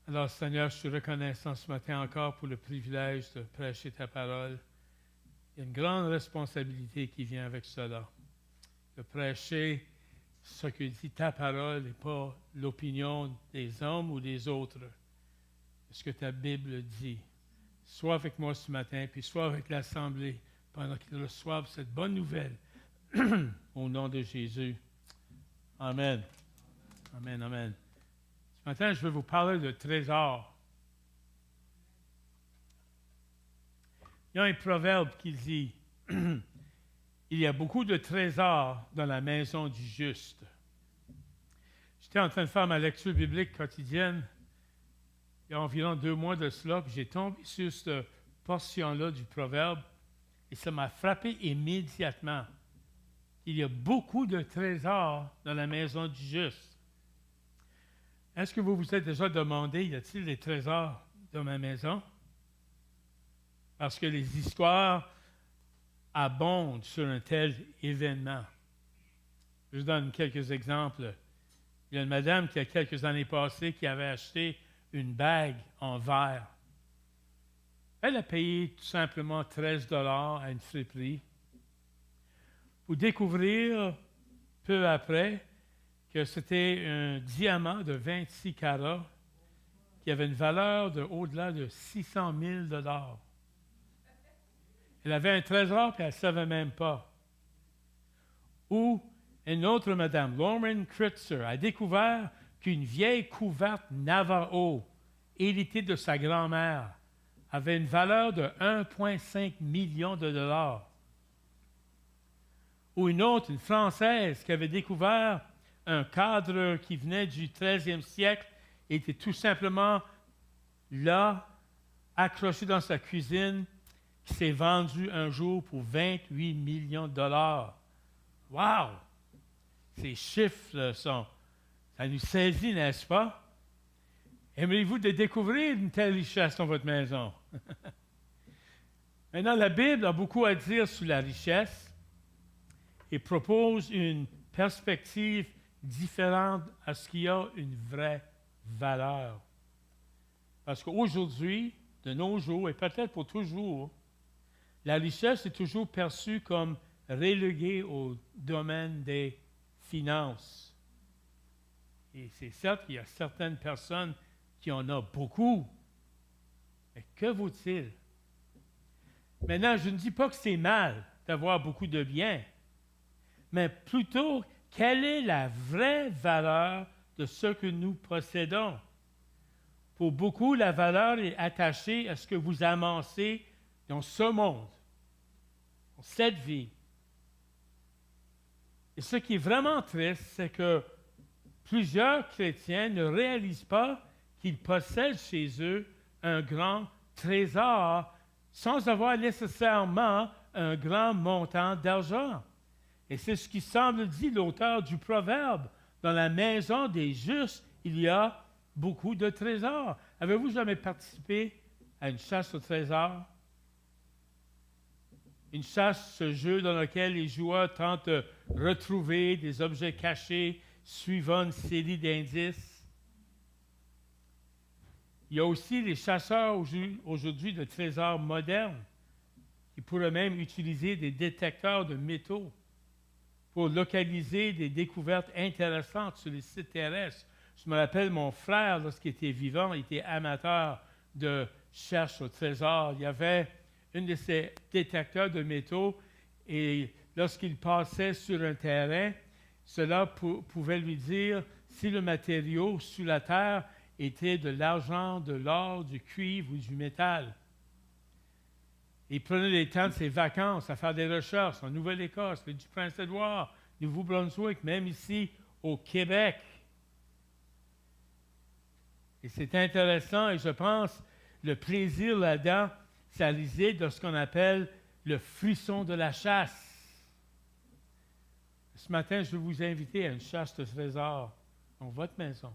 Alors, Seigneur, je suis reconnaissant ce matin encore pour le privilège de prêcher ta parole. Il y a une grande responsabilité qui vient avec cela. De prêcher ce que dit ta parole et pas l'opinion des hommes ou des autres. Ce que ta Bible dit. Sois avec moi ce matin, puis sois avec l'Assemblée pendant qu'ils reçoivent cette bonne nouvelle. Au nom de Jésus. Amen. Amen, amen. Ce matin, je vais vous parler de trésor. Il y a un proverbe qui dit il y a beaucoup de trésors dans la maison du juste. J'étais en train de faire ma lecture biblique quotidienne il y a environ 2 mois de cela, puis j'ai tombé sur cette portion-là du proverbe et ça m'a frappé immédiatement. Il y a beaucoup de trésors dans la maison du juste. Est-ce que vous vous êtes déjà demandé, y a-t-il des trésors dans ma maison? Parce que les histoires abondent sur un tel événement. Je vous donne quelques exemples. Il y a une madame qui, a quelques années passées, qui avait acheté une bague en verre. Elle a payé tout simplement 13 $ à une friperie. Pour découvrir, peu après, que c'était un diamant de 26 carats qui avait une valeur de au-delà de 600 000 $. Elle avait un trésor et elle ne savait même pas. Ou une autre madame, Lauren Kritzer, a découvert qu'une vieille couverte Navajo, héritée de sa grand-mère, avait une valeur de 1,5 million de $. Ou une autre, une Française, qui avait découvert un cadre qui venait du 13e siècle et était tout simplement là, accroché dans sa cuisine, qui s'est vendu un jour pour 28 millions de $. Wow! Ces chiffres ça nous saisit, n'est-ce pas? Aimeriez-vous de découvrir une telle richesse dans votre maison? Maintenant, la Bible a beaucoup à dire sur la richesse et propose une perspective différente à ce qui a une vraie valeur. Parce qu'aujourd'hui, de nos jours, et peut-être pour toujours, la richesse est toujours perçue comme reléguée au domaine des finances. Et c'est certes qu'il y a certaines personnes qui en ont beaucoup, mais que vaut-il? Maintenant, je ne dis pas que c'est mal d'avoir beaucoup de biens, mais plutôt, quelle est la vraie valeur de ce que nous possédons? Pour beaucoup, la valeur est attachée à ce que vous amassez dans ce monde, dans cette vie. Et ce qui est vraiment triste, c'est que plusieurs chrétiens ne réalisent pas qu'ils possèdent chez eux un grand trésor sans avoir nécessairement un grand montant d'argent. Et c'est ce qui semble dire l'auteur du proverbe. Dans la maison des justes, il y a beaucoup de trésors. Avez-vous jamais participé à une chasse au trésor? Une chasse, ce jeu dans lequel les joueurs tentent de retrouver des objets cachés suivant une série d'indices. Il y a aussi les chasseurs aujourd'hui de trésors modernes qui pourraient même utiliser des détecteurs de métaux pour localiser des découvertes intéressantes sur les sites terrestres. Je me rappelle, mon frère, lorsqu'il était vivant, il était amateur de chasse au trésor. Il y avait un de ces détecteurs de métaux et lorsqu'il passait sur un terrain, cela pouvait lui dire si le matériau sous la terre était de l'argent, de l'or, du cuivre ou du métal. Il prenait le temps de ses vacances à faire des recherches en Nouvelle-Écosse, l'île du Prince-Édouard, Nouveau-Brunswick, même ici au Québec. Et c'est intéressant et je pense le plaisir là-dedans, ça réside dans ce qu'on appelle le frisson de la chasse. Ce matin, je vais vous inviter à une chasse de trésors dans votre maison.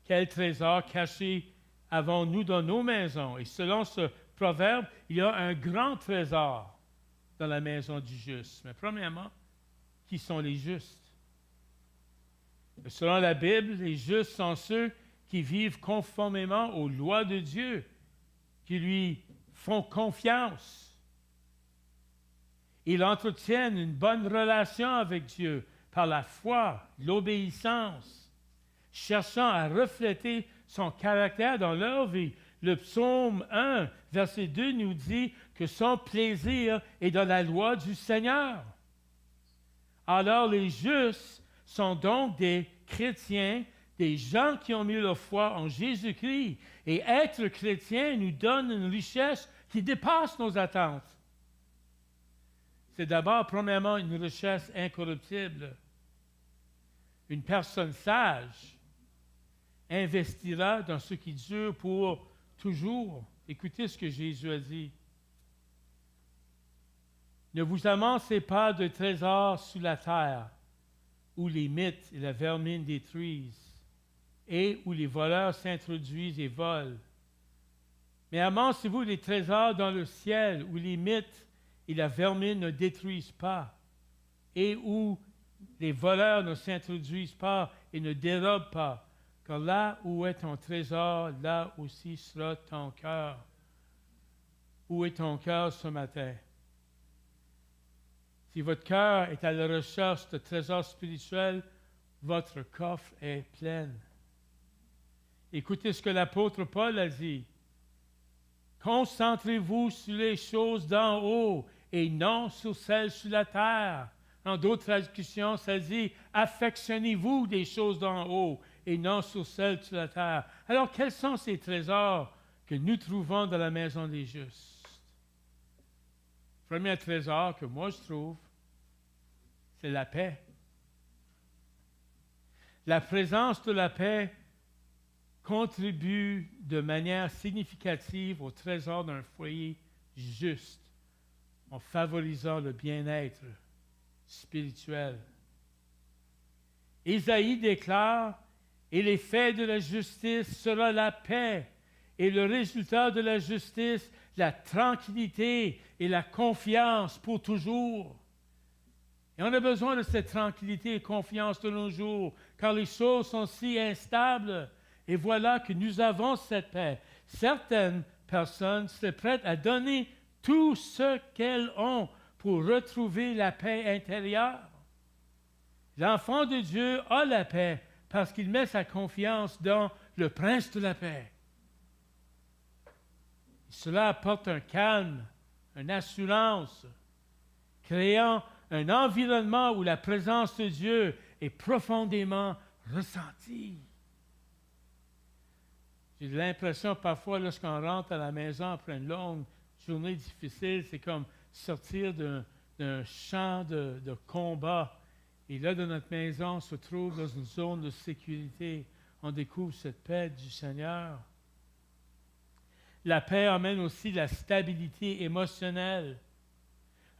Quel trésor caché avons-nous dans nos maisons? Et selon ce proverbe, il y a un grand trésor dans la maison du juste. Mais premièrement, qui sont les justes? Selon la Bible, les justes sont ceux qui vivent conformément aux lois de Dieu, qui lui font confiance. Ils entretiennent une bonne relation avec Dieu par la foi, l'obéissance, cherchant à refléter son caractère dans leur vie. Le psaume 1, verset 2 nous dit que son plaisir est dans la loi du Seigneur. Alors les justes sont donc des chrétiens, des gens qui ont mis leur foi en Jésus-Christ. Et être chrétien nous donne une richesse qui dépasse nos attentes. C'est d'abord, premièrement, une richesse incorruptible. Une personne sage investira dans ce qui dure pour toujours. Écoutez ce que Jésus a dit. Ne vous amassez pas de trésors sous la terre, où les mythes et la vermine détruisent, et où les voleurs s'introduisent et volent. Mais amassez-vous des trésors dans le ciel, où les mythes et la vermine ne détruisent pas, et où les voleurs ne s'introduisent pas et ne dérobent pas. Car là où est ton trésor, là aussi sera ton cœur. Où est ton cœur ce matin? Si votre cœur est à la recherche de trésors spirituels, votre coffre est plein. Écoutez ce que l'apôtre Paul a dit. Concentrez-vous sur les choses d'en haut et non sur celles sur la terre. Dans d'autres traductions, ça dit affectionnez-vous des choses d'en haut et non sur celles sur la terre. Alors, quels sont ces trésors que nous trouvons dans la maison des justes? Le premier trésor que moi je trouve, c'est la paix. La présence de la paix contribue de manière significative au trésor d'un foyer juste, en favorisant le bien-être spirituel. Ésaïe déclare « Et l'effet de la justice sera la paix, et le résultat de la justice, la tranquillité et la confiance pour toujours. » Et on a besoin de cette tranquillité et confiance de nos jours, car les choses sont si instables. Et voilà que nous avons cette paix. Certaines personnes seraient prêtes à donner tout ce qu'elles ont pour retrouver la paix intérieure. L'enfant de Dieu a la paix parce qu'il met sa confiance dans le prince de la paix. Cela apporte un calme, une assurance, créant un environnement où la présence de Dieu est profondément ressentie. J'ai l'impression parfois, lorsqu'on rentre à la maison après une longue journée difficile, c'est comme sortir d'un champ de combat. Et là, dans notre maison, on se trouve dans une zone de sécurité. On découvre cette paix du Seigneur. La paix amène aussi la stabilité émotionnelle.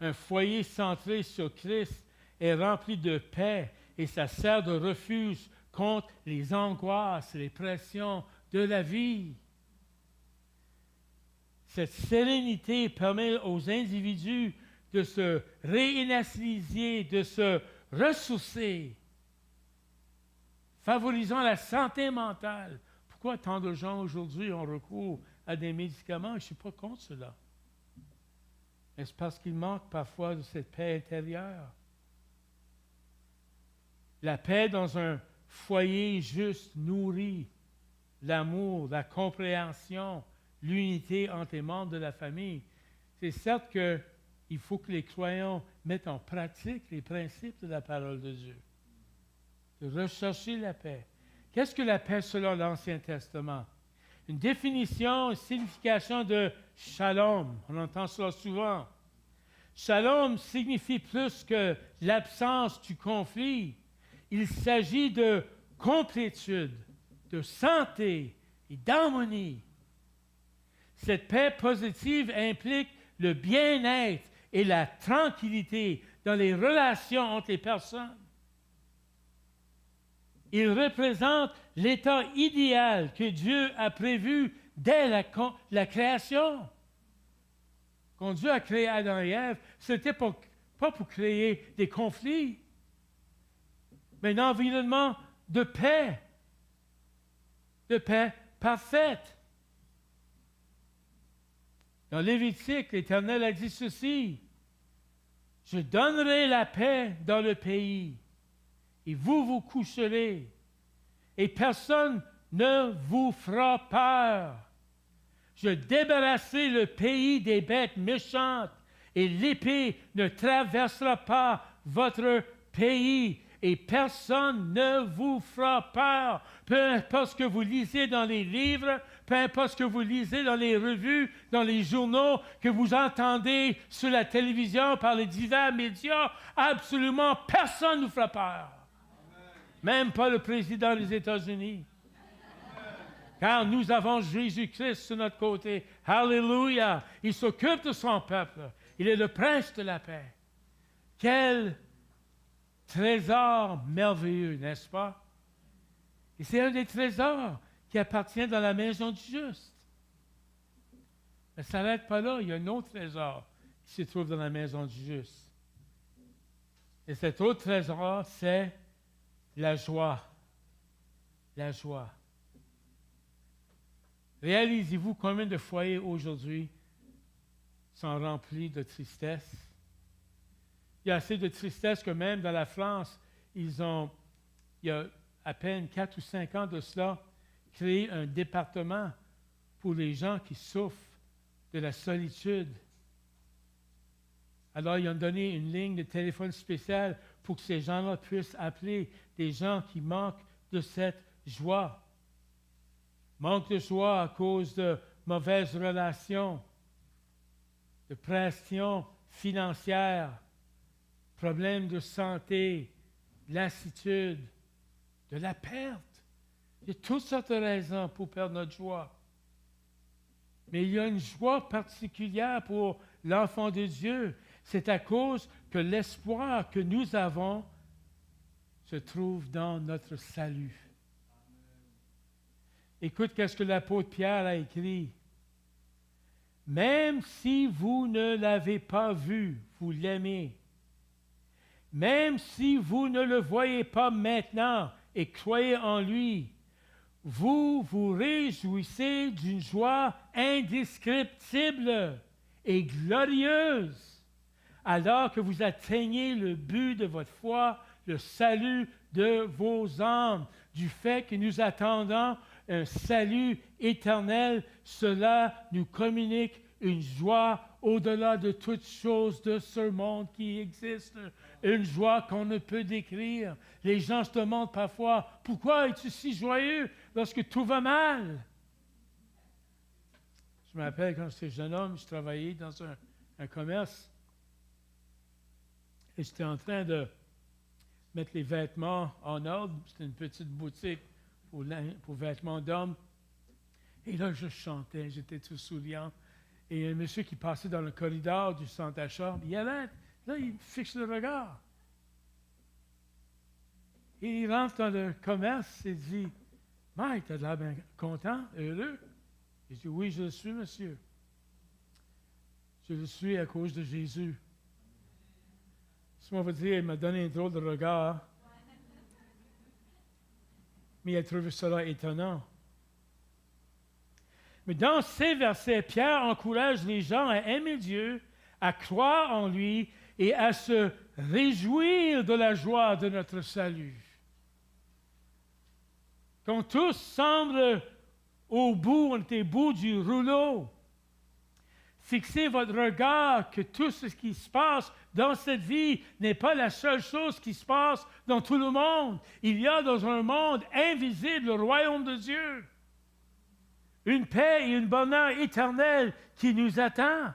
Un foyer centré sur Christ est rempli de paix et ça sert de refuge contre les angoisses et les pressions de la vie. Cette sérénité permet aux individus de se réinitialiser, de se ressourcer, favorisant la santé mentale. Pourquoi tant de gens aujourd'hui ont recours à des médicaments? Je ne suis pas contre cela. Mais c'est parce qu'il manque parfois de cette paix intérieure. La paix dans un foyer juste nourrit l'amour, la compréhension, l'unité entre les membres de la famille. C'est certes qu'il faut que les croyants mettent en pratique les principes de la parole de Dieu, de rechercher la paix. Qu'est-ce que la paix selon l'Ancien Testament? Une définition, une signification de shalom. On entend cela souvent. Shalom signifie plus que l'absence du conflit. Il s'agit de complétude, de santé et d'harmonie. Cette paix positive implique le bien-être et la tranquillité dans les relations entre les personnes. Il représente l'état idéal que Dieu a prévu dès la création. Quand Dieu a créé Adam et Ève, ce n'était pas pour créer des conflits, mais un environnement de paix, de paix parfaite. Dans Lévitique, l'Éternel a dit ceci: je donnerai la paix dans le pays, et vous vous coucherez, et personne ne vous fera peur. Je débarrasserai le pays des bêtes méchantes, et l'épée ne traversera pas votre pays, et personne ne vous fera peur. Peu importe ce que vous lisez dans les livres, peu importe ce que vous lisez dans les revues, dans les journaux, que vous entendez sur la télévision, par les divers médias, absolument personne ne vous fera peur. Même pas le président des États-Unis. Car nous avons Jésus-Christ sur notre côté. Alléluia! Il s'occupe de son peuple. Il est le prince de la paix. Quel trésor merveilleux, n'est-ce pas? Et c'est un des trésors qui appartient dans la maison du juste. Mais ça n'arrête pas là. Il y a un autre trésor qui se trouve dans la maison du juste. Et cet autre trésor, c'est la joie. La joie. Réalisez-vous combien de foyers aujourd'hui sont remplis de tristesse? Il y a assez de tristesse que même dans la France, il y a à peine 4 ou 5 ans de cela, créé un département pour les gens qui souffrent de la solitude. Alors, ils ont donné une ligne de téléphone spéciale pour que ces gens-là puissent appeler des gens qui manquent de cette joie. Manque de joie à cause de mauvaises relations, de pression financière, problèmes de santé, de lassitude, de la perte. Il y a toutes sortes de raisons pour perdre notre joie. Mais il y a une joie particulière pour l'enfant de Dieu. C'est à cause que l'espoir que nous avons se trouve dans notre salut. Écoute qu'est-ce que l'apôtre Pierre a écrit. Même si vous ne l'avez pas vu, vous l'aimez. Même si vous ne le voyez pas maintenant et croyez en lui, vous vous réjouissez d'une joie indescriptible et glorieuse, alors que vous atteignez le but de votre foi, le salut de vos âmes, du fait que nous attendons un salut éternel. Cela nous communique une joie au-delà de toutes choses de ce monde qui existe, une joie qu'on ne peut décrire. Les gens se demandent parfois, pourquoi es-tu si joyeux lorsque tout va mal? Je me rappelle quand j'étais jeune homme, je travaillais dans un commerce et j'étais en train de mettre les vêtements en ordre. C'était une petite boutique pour vêtements d'hommes. Et là, je chantais, j'étais tout souriant. Et il y a un monsieur qui passait dans le corridor du centre d'achat. Il arrête. Là, il fixe le regard. Et il rentre dans le commerce et dit, « Mike, tu as l'air bien content, heureux? » Il dit, « Oui, je le suis, monsieur. Je le suis à cause de Jésus. » Moi, vous dire, il m'a donné un drôle de regard. Mais il a trouvé cela étonnant. Mais dans ces versets, Pierre encourage les gens à aimer Dieu, à croire en lui et à se réjouir de la joie de notre salut. Quand tous semblent au bout du rouleau, fixez votre regard que tout ce qui se passe dans cette vie n'est pas la seule chose qui se passe dans tout le monde. Il y a dans un monde invisible le royaume de Dieu. Une paix et un bonheur éternel qui nous attend.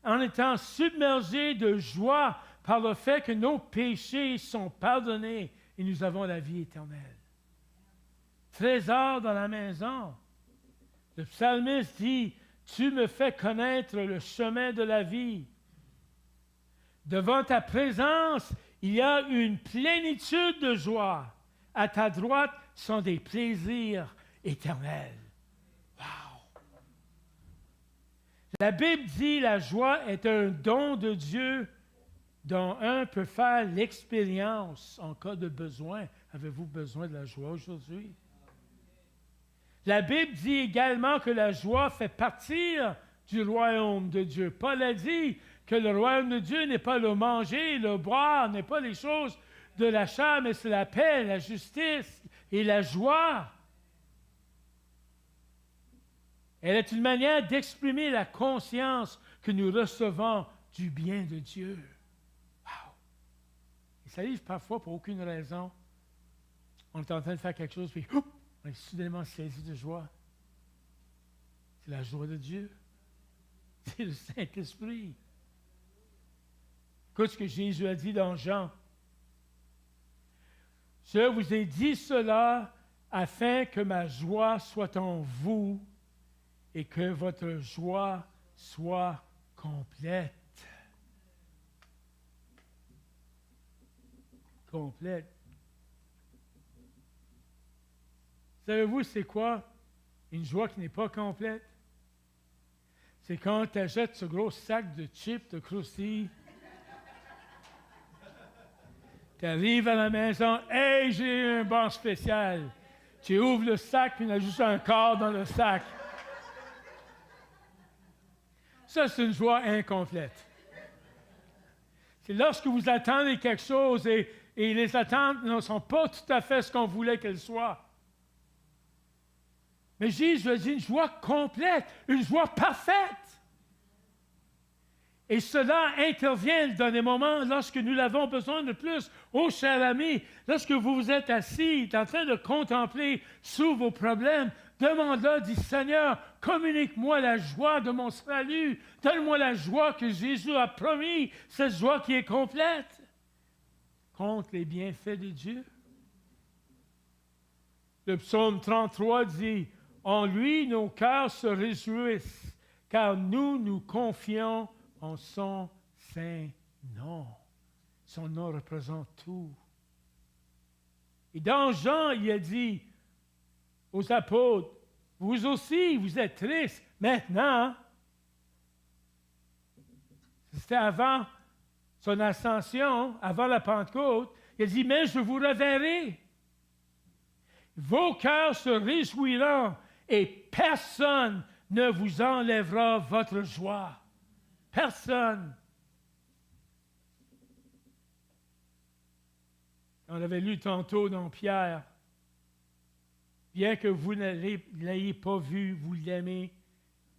En étant submergés de joie par le fait que nos péchés sont pardonnés et nous avons la vie éternelle. Trésor dans la maison. Le psalmiste dit, « Tu me fais connaître le chemin de la vie. » Devant ta présence, il y a une plénitude de joie. À ta droite sont des plaisirs éternels. Wow! La Bible dit la joie est un don de Dieu dont un peut faire l'expérience en cas de besoin. Avez-vous besoin de la joie aujourd'hui? La Bible dit également que la joie fait partir du royaume de Dieu. Paul a dit que le royaume de Dieu n'est pas le manger, le boire, n'est pas les choses de la chair, mais c'est la paix, la justice et la joie. Elle est une manière d'exprimer la conscience que nous recevons du bien de Dieu. Wow! Et ça arrive parfois pour aucune raison. On est en train de faire quelque chose, puis on est soudainement saisi de joie. C'est la joie de Dieu. C'est le Saint-Esprit. Écoute ce que Jésus a dit dans Jean. Je vous ai dit cela afin que ma joie soit en vous et que votre joie soit complète. Complète. Savez-vous, c'est quoi une joie qui n'est pas complète? C'est quand tu achètes ce gros sac de chips, de croustilles. Tu arrives à la maison, « Hey, j'ai un bon spécial! » Tu ouvres le sac, puis il y a juste un quart dans le sac. Ça, c'est une joie incomplète. C'est lorsque vous attendez quelque chose et les attentes ne sont pas tout à fait ce qu'on voulait qu'elles soient. Mais Jésus a dit une joie complète, une joie parfaite. Et cela intervient dans des moments lorsque nous l'avons besoin de plus. Oh, cher ami, lorsque vous vous êtes assis, en train de contempler sous vos problèmes, demande-leur, dis Seigneur, communique-moi la joie de mon salut. Donne-moi la joie que Jésus a promis, cette joie qui est complète. Compte les bienfaits de Dieu. Le psaume 33 dit, en lui, nos cœurs se réjouissent, car nous confions en son saint nom. Son nom représente tout. Et dans Jean, il a dit aux apôtres, vous aussi, vous êtes tristes. Maintenant, c'était avant son ascension, avant la Pentecôte, il a dit, mais je vous reverrai. Vos cœurs se réjouiront et personne ne vous enlèvera votre joie. Personne. On avait lu tantôt dans Pierre, bien que vous ne l'ayez pas vu, vous l'aimez,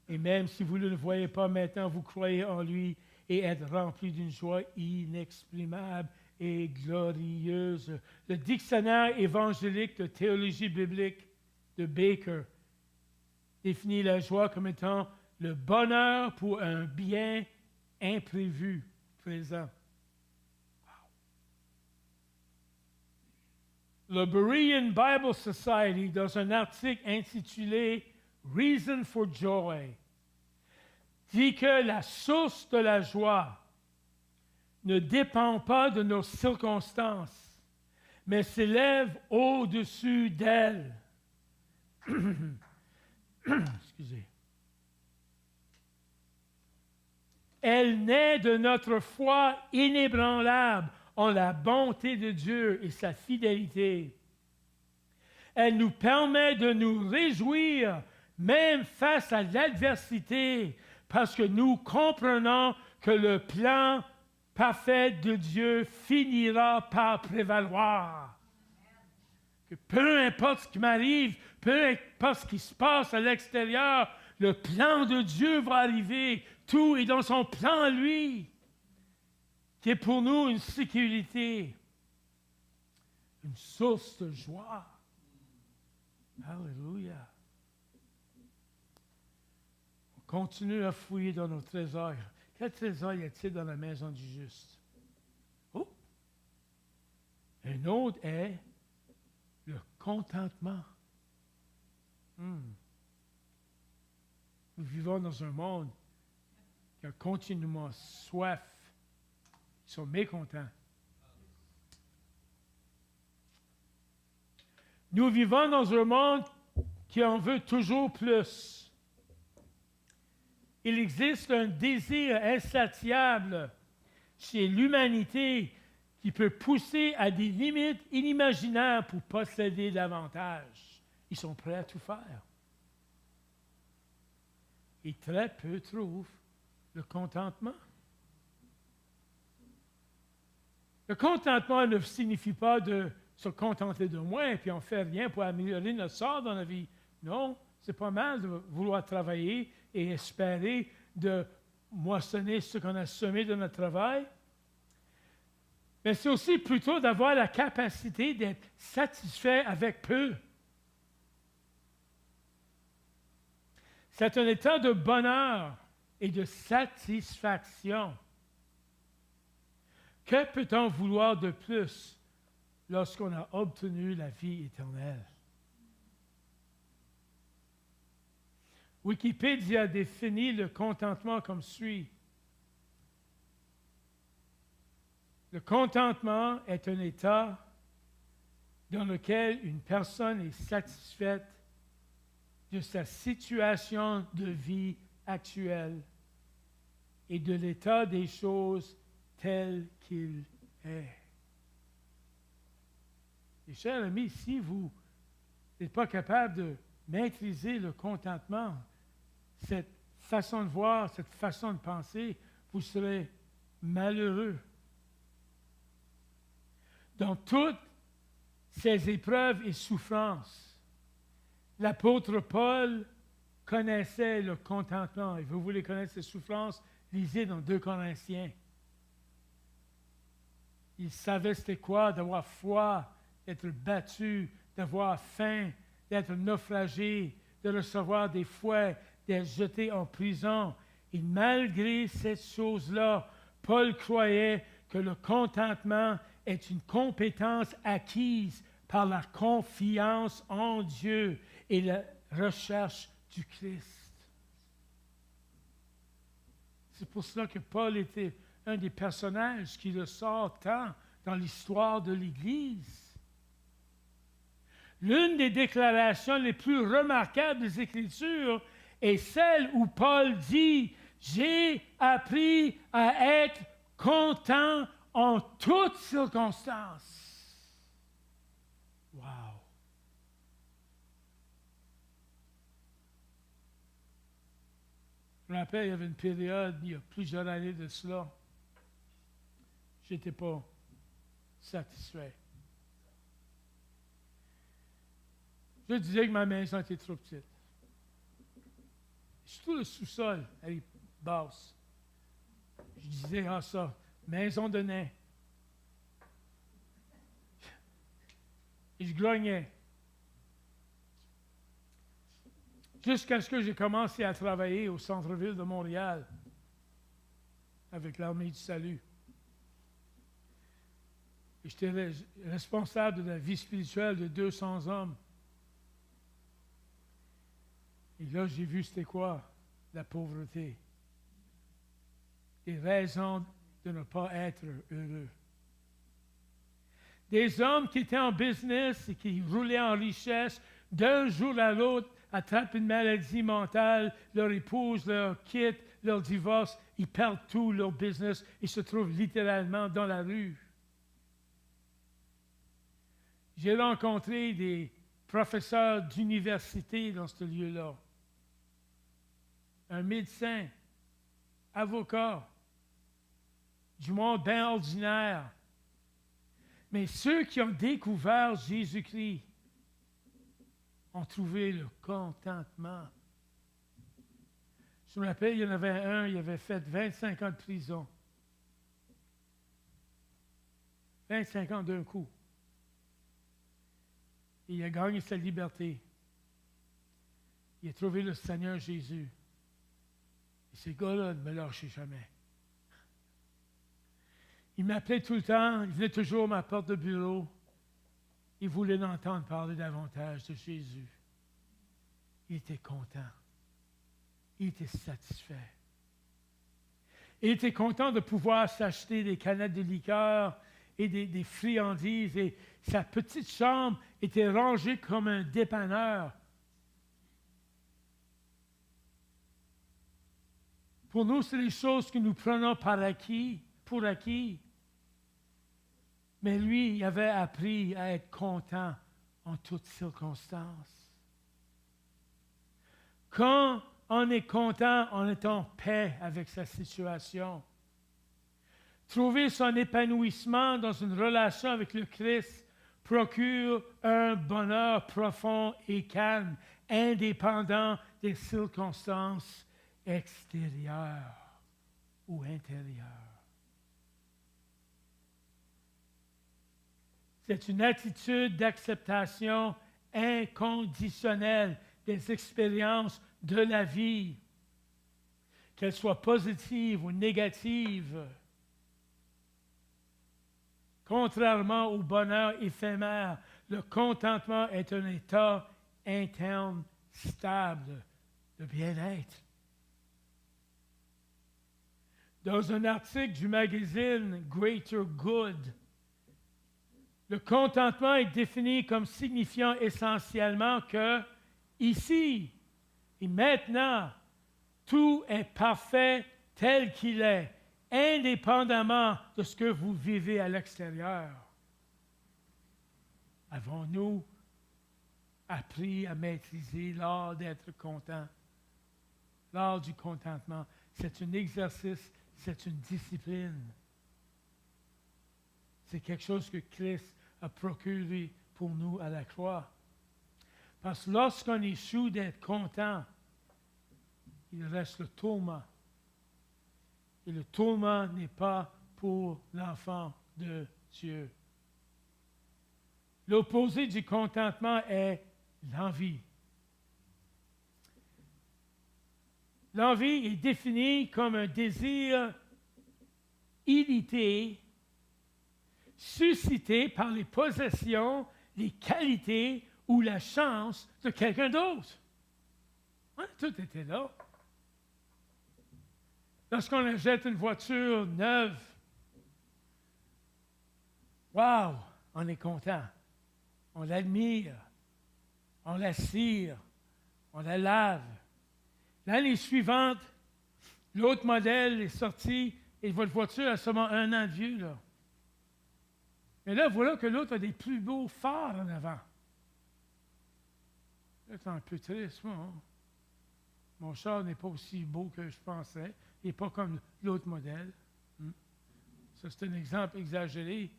et même si vous ne le voyez pas maintenant, vous croyez en lui et êtes remplis d'une joie inexprimable et glorieuse. Le dictionnaire évangélique de théologie biblique de Baker définit la joie comme étant le bonheur pour un bien imprévu présent. Le Berean Bible Society, dans un article intitulé Reason for Joy, dit que la source de la joie ne dépend pas de nos circonstances, mais s'élève au-dessus d'elles. Excusez. Elle naît de notre foi inébranlable en la bonté de Dieu et sa fidélité. Elle nous permet de nous réjouir même face à l'adversité parce que nous comprenons que le plan parfait de Dieu finira par prévaloir. Que peu importe ce qui m'arrive, peu importe ce qui se passe à l'extérieur, le plan de Dieu va arriver. Tout est dans son plan à lui, qui est pour nous une sécurité, une source de joie. Alléluia. On continue à fouiller dans nos trésors. Quel trésor y a-t-il dans la maison du juste? Oh! Un autre est le contentement. Nous vivons dans un monde qui a continuellement soif. Ils sont mécontents. Nous vivons dans un monde qui en veut toujours plus. Il existe un désir insatiable chez l'humanité qui peut pousser à des limites inimaginables pour posséder davantage. Ils sont prêts à tout faire. Et très peu trouvent le contentement. Le contentement ne signifie pas de se contenter de moins et puis on ne fait rien pour améliorer notre sort dans la vie. Non, c'est pas mal de vouloir travailler et espérer de moissonner ce qu'on a semé de notre travail. Mais c'est aussi plutôt d'avoir la capacité d'être satisfait avec peu. C'est un état de bonheur et de satisfaction. Que peut-on vouloir de plus lorsqu'on a obtenu la vie éternelle? Wikipédia définit le contentement comme suit. Le contentement est un état dans lequel une personne est satisfaite de sa situation de vie actuelle et de l'état des choses tel qu'il est. Et chers amis, si vous n'êtes pas capable de maîtriser le contentement, cette façon de voir, cette façon de penser, vous serez malheureux. Dans toutes ces épreuves et souffrances, l'apôtre Paul connaissait le contentement. Et vous voulez connaître ces souffrances, lisez dans 2 Corinthiens. Il savait c'était quoi d'avoir froid, d'être battu, d'avoir faim, d'être naufragé, de recevoir des fouets, d'être jeté en prison. Et malgré ces choses-là, Paul croyait que le contentement est une compétence acquise par la confiance en Dieu et la recherche du Christ. C'est pour cela que Paul était un des personnages qui ressort tant dans l'histoire de l'Église. L'une des déclarations les plus remarquables des Écritures est celle où Paul dit « J'ai appris à être content en toutes circonstances. » Wow! Je me rappelle, il y avait une période, il y a plusieurs années de cela, je n'étais pas satisfait. Je disais que ma maison était trop petite. Surtout le sous-sol, elle est basse. Je disais, ça, maison de nain. Et je grognais. Jusqu'à ce que j'ai commencé à travailler au centre-ville de Montréal avec l'Armée du Salut. Et j'étais responsable de la vie spirituelle de 200 hommes. Et là, j'ai vu c'était quoi la pauvreté. Des raisons de ne pas être heureux. Des hommes qui étaient en business et qui roulaient en richesse, d'un jour à l'autre, attrapent une maladie mentale, leur épouse leur quitte, leur divorce, ils perdent tout leur business et se trouvent littéralement dans la rue. J'ai rencontré des professeurs d'université dans ce lieu-là. Un médecin, avocat, du monde bien ordinaire. Mais ceux qui ont découvert Jésus-Christ ont trouvé le contentement. Je me rappelle, il y en avait un, il avait fait 25 ans de prison. 25 ans d'un coup. Et il a gagné sa liberté. Il a trouvé le Seigneur Jésus. Et ces gars-là ne me lâchaient jamais. Il m'appelait tout le temps, il venait toujours à ma porte de bureau. Il voulait l'entendre parler davantage de Jésus. Il était content. Il était satisfait. Il était content de pouvoir s'acheter des canettes de liqueur et des friandises. Et sa petite chambre était rangée comme un dépanneur. Pour nous, c'est des choses que nous prenons pour acquis. Mais lui, il avait appris à être content en toutes circonstances. Quand on est content, on est en paix avec sa situation. Trouver son épanouissement dans une relation avec le Christ procure un bonheur profond et calme, indépendant des circonstances extérieures ou intérieures. C'est une attitude d'acceptation inconditionnelle des expériences de la vie, qu'elles soient positives ou négatives. Contrairement au bonheur éphémère, le contentement est un état interne stable de bien-être. Dans un article du magazine Greater Good, le contentement est défini comme signifiant essentiellement que, ici et maintenant, tout est parfait tel qu'il est, indépendamment de ce que vous vivez à l'extérieur. Avons-nous appris à maîtriser l'art d'être content? L'art du contentement, c'est un exercice, c'est une discipline. C'est quelque chose que Christ a procuré pour nous à la croix. Parce que lorsqu'on échoue d'être content, il reste le tourment. Et le tourment n'est pas pour l'enfant de Dieu. L'opposé du contentement est l'envie. L'envie est définie comme un désir illimité, suscité par les possessions, les qualités ou la chance de quelqu'un d'autre. Tout était là. Lorsqu'on achète une voiture neuve, wow, on est content. On l'admire, on la cire, on la lave. L'année suivante, l'autre modèle est sorti et votre voiture a seulement 1 an de vieux, là. Mais là, voilà que l'autre a des plus beaux phares en avant. Là, c'est un peu triste, moi. Hein? Mon char n'est pas aussi beau que je pensais. Il n'est pas comme l'autre modèle. Ça, c'est un exemple exagéré.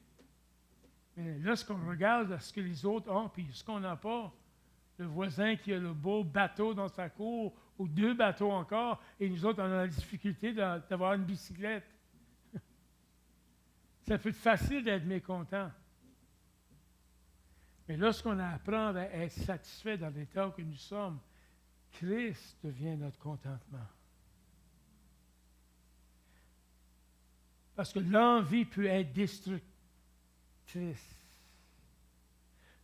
Mais lorsqu'on regarde ce que les autres ont, puis ce qu'on n'a pas, le voisin qui a le beau bateau dans sa cour, ou 2 bateaux encore, et nous autres, on a la difficulté d'avoir une bicyclette. Ça peut être facile d'être mécontent. Mais lorsqu'on apprend à être satisfait dans l'état que nous sommes, Christ devient notre contentement. Parce que l'envie peut être destructrice.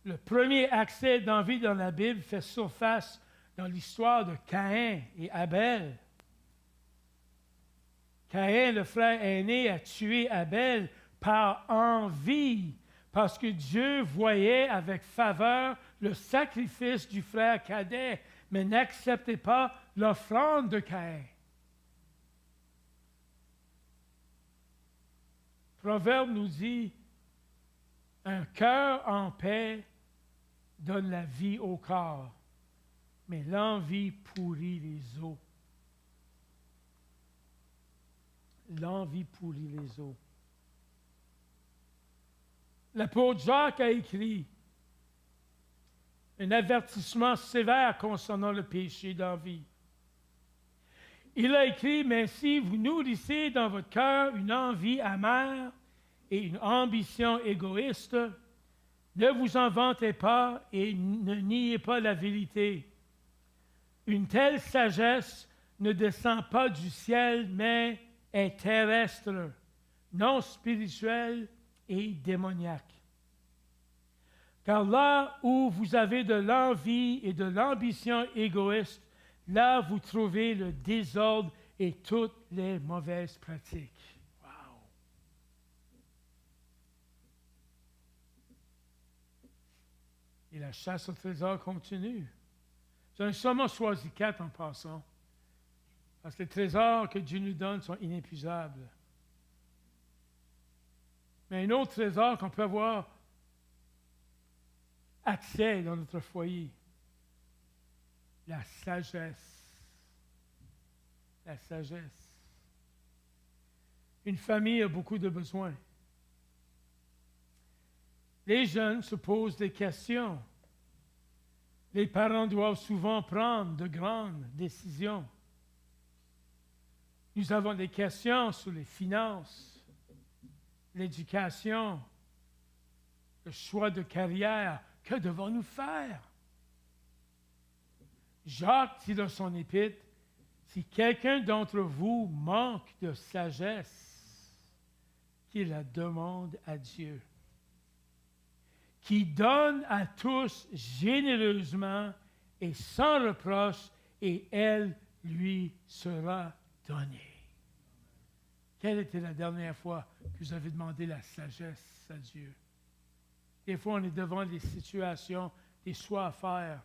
Le premier accès d'envie dans la Bible fait surface dans l'histoire de Caïn et Abel. Caïn, le frère aîné, a tué Abel par envie, parce que Dieu voyait avec faveur le sacrifice du frère cadet, mais n'acceptait pas l'offrande de Caïn. Proverbe nous dit, un cœur en paix donne la vie au corps, mais l'envie pourrit les os. L'envie pourrit les os. L'apôtre Jacques a écrit un avertissement sévère concernant le péché d'envie. Il a écrit, mais si vous nourrissez dans votre cœur une envie amère et une ambition égoïste, ne vous en vantez pas et ne niez pas la vérité. Une telle sagesse ne descend pas du ciel, mais est terrestre, non spirituelle et démoniaque. Car là où vous avez de l'envie et de l'ambition égoïste, là vous trouvez le désordre et toutes les mauvaises pratiques. Wow! Et la chasse au trésor continue. J'en ai seulement choisi 4 en passant. Parce que les trésors que Dieu nous donne sont inépuisables. Mais un autre trésor qu'on peut avoir accès dans notre foyer, la sagesse. la sagesse. Une famille a beaucoup de besoins. Les jeunes se posent des questions. Les parents doivent souvent prendre de grandes décisions. Nous avons des questions sur les finances, l'éducation, le choix de carrière. Que devons-nous faire? Jacques dit dans son épître, si quelqu'un d'entre vous manque de sagesse, qu'il la demande à Dieu, qui donne à tous généreusement et sans reproche, et elle lui sera donnée. Quelle était la dernière fois que vous avez demandé la sagesse à Dieu? Des fois, on est devant des situations, des choix à faire.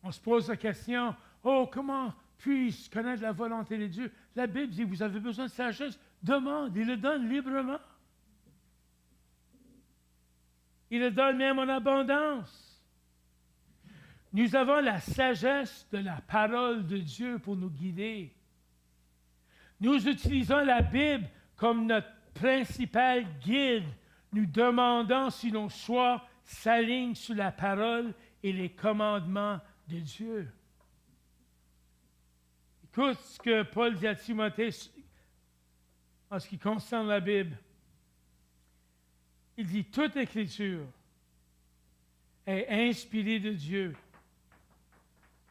On se pose la question, oh, comment puis-je connaître la volonté de Dieu? La Bible dit, vous avez besoin de sagesse, demande, il le donne librement. Il le donne même en abondance. Nous avons la sagesse de la parole de Dieu pour nous guider. Nous utilisons la Bible comme notre principal guide. Nous demandons si nos choix s'alignent sur la parole et les commandements de Dieu. Écoute ce que Paul dit à Timothée en ce qui concerne la Bible. Il dit, toute écriture est inspirée de Dieu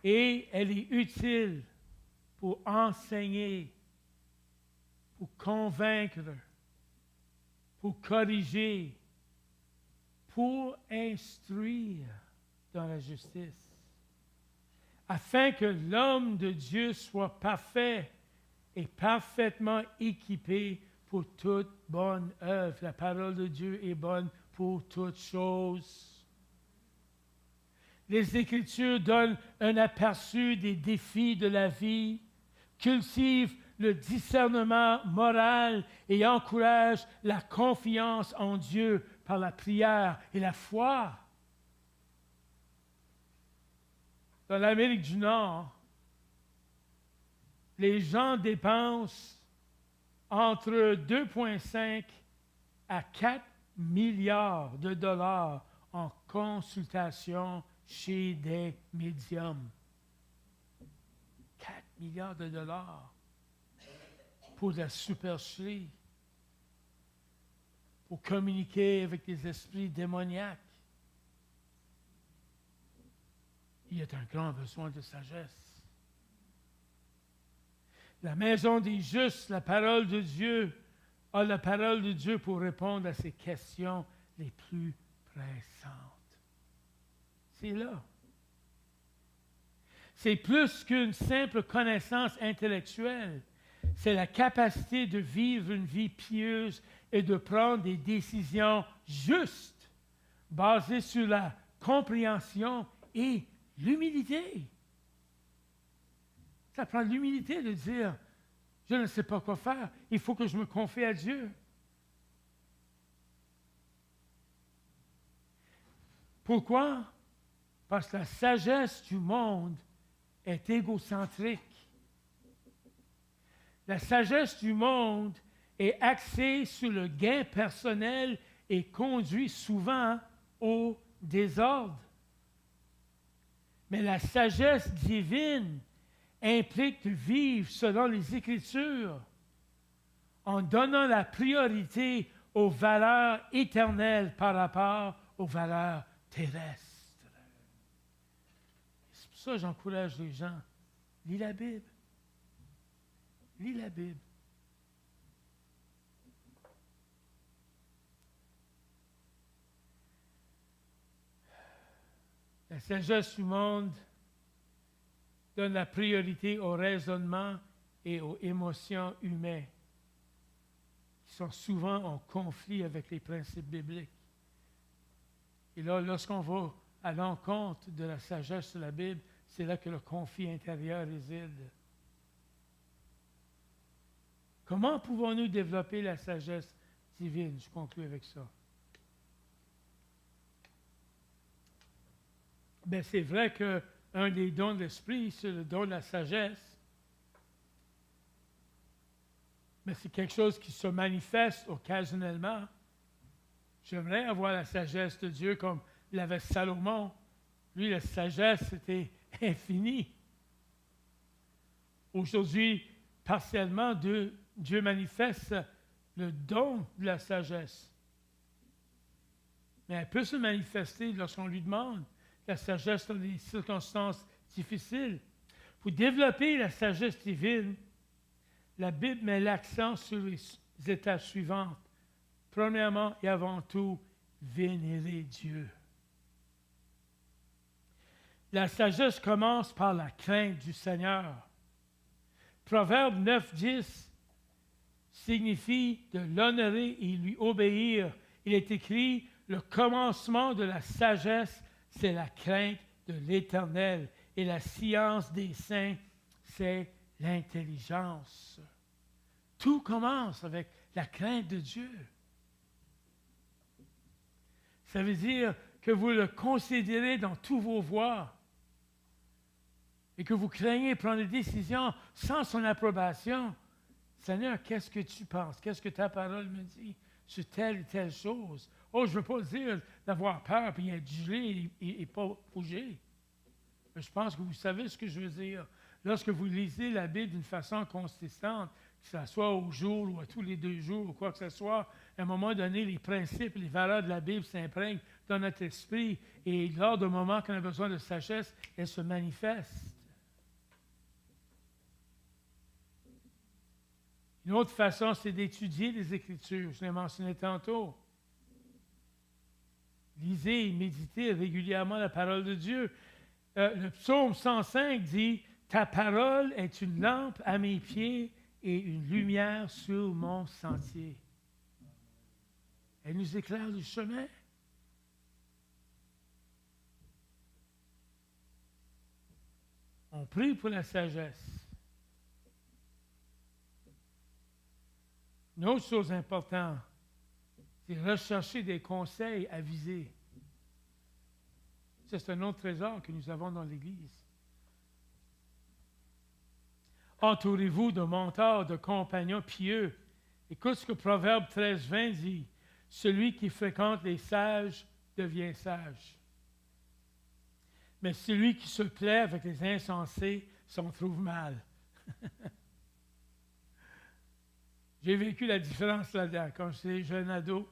et elle est utile pour enseigner, pour convaincre, pour corriger, pour instruire dans la justice, afin que l'homme de Dieu soit parfait et parfaitement équipé pour toute bonne œuvre. La parole de Dieu est bonne pour toutes choses. Les Écritures donnent un aperçu des défis de la vie, cultivent le discernement moral et encouragent la confiance en Dieu par la prière et la foi. Dans l'Amérique du Nord, les gens dépensent entre 2,5 à 4 milliards de dollars en consultation chez des médiums. 4 milliards de dollars pour la supercherie, pour communiquer avec des esprits démoniaques. Il y a un grand besoin de sagesse. La maison des justes, la parole de Dieu, a la parole de Dieu pour répondre à ces questions les plus pressantes. C'est là. C'est plus qu'une simple connaissance intellectuelle. C'est la capacité de vivre une vie pieuse et de prendre des décisions justes, basées sur la compréhension et l'humilité. Ça prend de l'humilité de dire, je ne sais pas quoi faire, il faut que je me confie à Dieu. Pourquoi? Parce que la sagesse du monde est égocentrique. La sagesse du monde est axée sur le gain personnel et conduit souvent au désordre. Mais la sagesse divine implique de vivre selon les Écritures en donnant la priorité aux valeurs éternelles par rapport aux valeurs terrestres. C'est pour ça que j'encourage les gens. Lis la Bible. Lis la Bible. La sagesse du monde donne la priorité au raisonnement et aux émotions humaines, qui sont souvent en conflit avec les principes bibliques. Et là, lorsqu'on va à l'encontre de la sagesse de la Bible, c'est là que le conflit intérieur réside. Comment pouvons-nous développer la sagesse divine? Je conclue avec ça. Bien, c'est vrai qu'un des dons de l'esprit, c'est le don de la sagesse. mais c'est quelque chose qui se manifeste occasionnellement. J'aimerais avoir la sagesse de Dieu comme l'avait Salomon. Lui, la sagesse était infinie. Aujourd'hui, partiellement, Dieu manifeste le don de la sagesse. Mais elle peut se manifester lorsqu'on lui demande la sagesse dans des circonstances difficiles. Pour développer la sagesse divine, la Bible met l'accent sur les étapes suivantes. Premièrement et avant tout, vénérer Dieu. La sagesse commence par la crainte du Seigneur. Proverbe 9:10 signifie de l'honorer et lui obéir. Il est écrit, le commencement de la sagesse, c'est la crainte de l'Éternel. Et la science des saints, c'est l'intelligence. Tout commence avec la crainte de Dieu. Ça veut dire que vous le considérez dans tous vos voies et que vous craignez prendre des décisions sans son approbation. Seigneur, qu'est-ce que tu penses? Qu'est-ce que ta parole me dit sur telle et telle chose? Oh, je ne veux pas dire d'avoir peur et être gelé et pas bouger. Mais je pense que vous savez ce que je veux dire. Lorsque vous lisez la Bible d'une façon consistante, que ce soit au jour ou à tous les 2 jours ou quoi que ce soit, à un moment donné, les principes, les valeurs de la Bible s'imprègnent dans notre esprit et lors d'un moment qu'on a besoin de sagesse, elles se manifestent. Une autre façon, c'est d'étudier les Écritures. Je l'ai mentionné tantôt. Lisez et méditez régulièrement la parole de Dieu. Le psaume 105 dit « Ta parole est une lampe à mes pieds et une lumière sur mon sentier. » Elle nous éclaire le chemin. On prie pour la sagesse. Une autre chose importante, c'est rechercher des conseils avisés. C'est un autre trésor que nous avons dans l'Église. Entourez-vous de mentors, de compagnons pieux. Écoute ce que Proverbe 13:20 dit. Celui qui fréquente les sages devient sage. Mais celui qui se plaît avec les insensés s'en trouve mal. J'ai vécu la différence là-dedans quand j'étais jeune ado.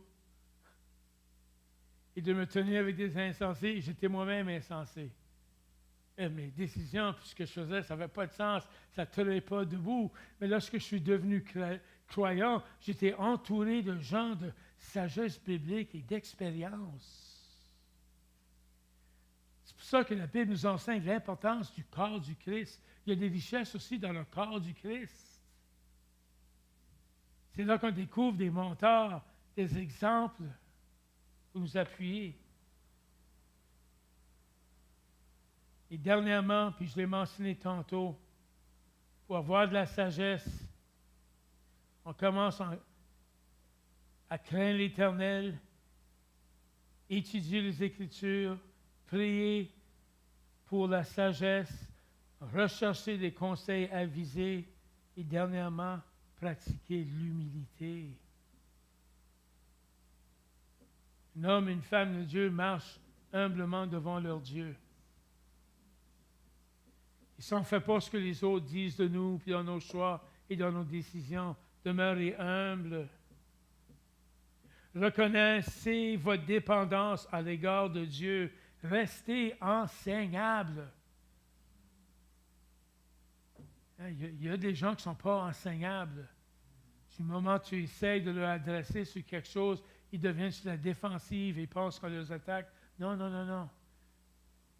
Et de me tenir avec des insensés, j'étais moi-même insensé. Et mes décisions, puis ce que je faisais, ça n'avait pas de sens, ça ne tenait pas debout. Mais lorsque je suis devenu croyant, j'étais entouré de gens de sagesse biblique et d'expérience. C'est pour ça que la Bible nous enseigne l'importance du corps du Christ. Il y a des richesses aussi dans le corps du Christ. C'est là qu'on découvre des mentors, des exemples pour nous appuyer. Et dernièrement, puis je l'ai mentionné tantôt, pour avoir de la sagesse, on commence à craindre l'Éternel, étudier les Écritures, prier pour la sagesse, rechercher des conseils avisés et dernièrement, pratiquer l'humilité. Un homme et une femme de Dieu marchent humblement devant leur Dieu. Ils ne s'en fait pas ce que les autres disent de nous, puis dans nos choix et dans nos décisions. Demeurez humbles. Reconnaissez votre dépendance à l'égard de Dieu. Restez enseignables. Il y a des gens qui ne sont pas enseignables. Du moment où tu essaies de leur adresser sur quelque chose, ils deviennent sur la défensive et pensent qu'on les attaque. Non, non, non, non.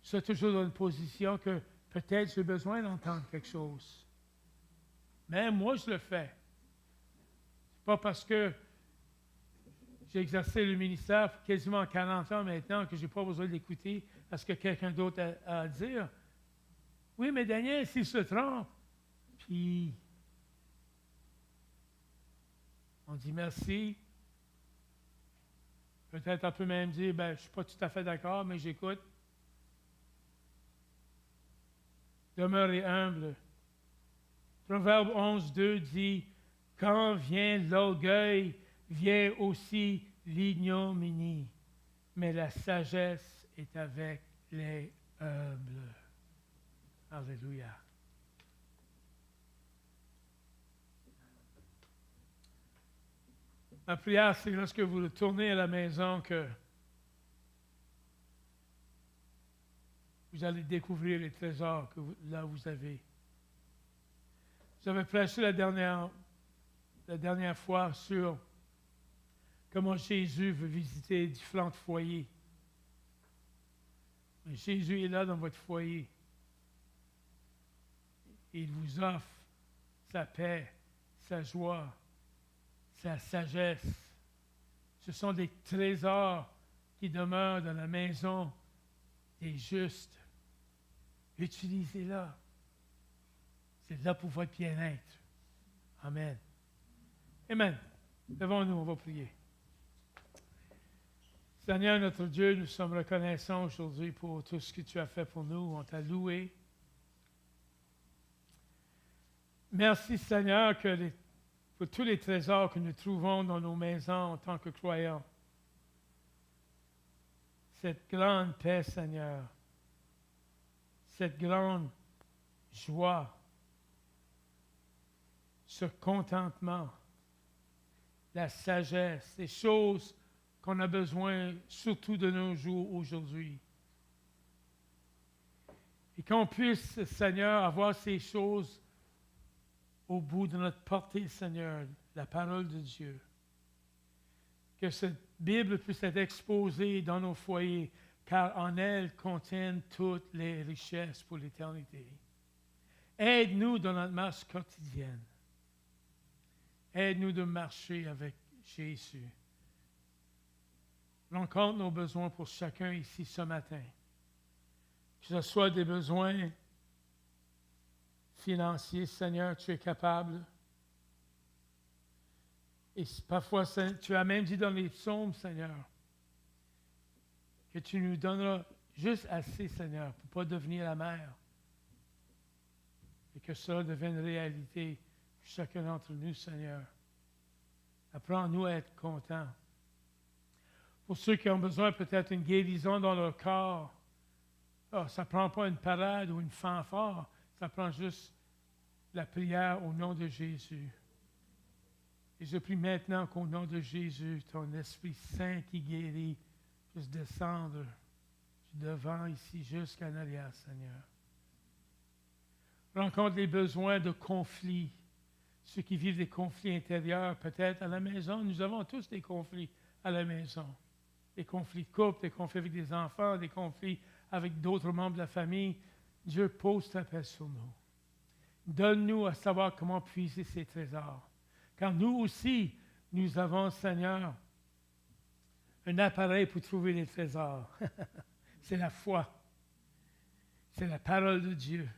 Sois toujours dans une position que peut-être j'ai besoin d'entendre quelque chose. Mais moi, je le fais. Ce n'est pas parce que j'ai exercé le ministère pour quasiment 40 ans maintenant que je n'ai pas besoin d'écouter à ce que quelqu'un d'autre a à dire. Oui, mais Daniel, s'il se trompe, puis on dit merci. Peut-être on peut même dire, je ne suis pas tout à fait d'accord, mais j'écoute. Demeurez humble. Proverbe 11:2 dit, Quand vient l'orgueil, vient aussi l'ignominie. Mais la sagesse est avec les humbles. Alléluia. Ma prière, c'est lorsque vous retournez à la maison que vous allez découvrir les trésors que là vous avez. J'avais prêché la dernière fois sur comment Jésus veut visiter différents foyers. Mais Jésus est là dans votre foyer. Et il vous offre sa paix, sa joie, sa sagesse. Ce sont des trésors qui demeurent dans la maison des justes. Utilisez-la. C'est là pour votre bien-être. Amen. Amen. Devant-nous, on va prier. Seigneur notre Dieu, nous sommes reconnaissants aujourd'hui pour tout ce que tu as fait pour nous. On t'a loué. Merci Seigneur pour tous les trésors que nous trouvons dans nos maisons en tant que croyants. Cette grande paix, Seigneur. Cette grande joie. Ce contentement. La sagesse. Ces choses qu'on a besoin, surtout de nos jours aujourd'hui. Et qu'on puisse, Seigneur, avoir ces choses au bout de notre portée, Seigneur, la parole de Dieu. Que cette Bible puisse être exposée dans nos foyers, car en elle contiennent toutes les richesses pour l'éternité. Aide-nous dans notre marche quotidienne. Aide-nous de marcher avec Jésus. Rencontre nos besoins pour chacun ici ce matin. Que ce soit des besoins financiers, Seigneur, tu es capable. Et parfois, tu as même dit dans les psaumes, Seigneur, que tu nous donneras juste assez, Seigneur, pour ne pas devenir amer. Et que cela devienne réalité pour chacun d'entre nous, Seigneur. Apprends-nous à être contents. Pour ceux qui ont besoin peut-être d'une guérison dans leur corps, ça ne prend pas une parade ou une fanfare, ça prend juste la prière au nom de Jésus. Et je prie maintenant qu'au nom de Jésus, ton Esprit Saint qui guérit, puisse descendre du devant ici jusqu'en arrière, Seigneur. Rencontre les besoins de conflits. Ceux qui vivent des conflits intérieurs, peut-être à la maison, nous avons tous des conflits à la maison. Des conflits de couple, des conflits avec des enfants, des conflits avec d'autres membres de la famille. Dieu pose ta paix sur nous. Donne-nous à savoir comment puiser ces trésors. Car nous aussi, nous avons, Seigneur, un appareil pour trouver les trésors. C'est la foi. C'est la parole de Dieu.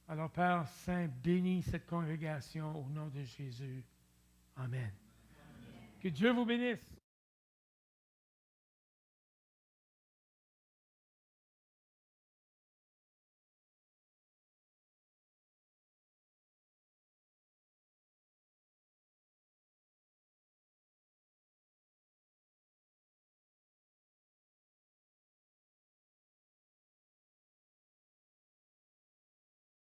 Alors, Père Saint, bénis cette congrégation au nom de Jésus. Amen. Que Dieu vous bénisse.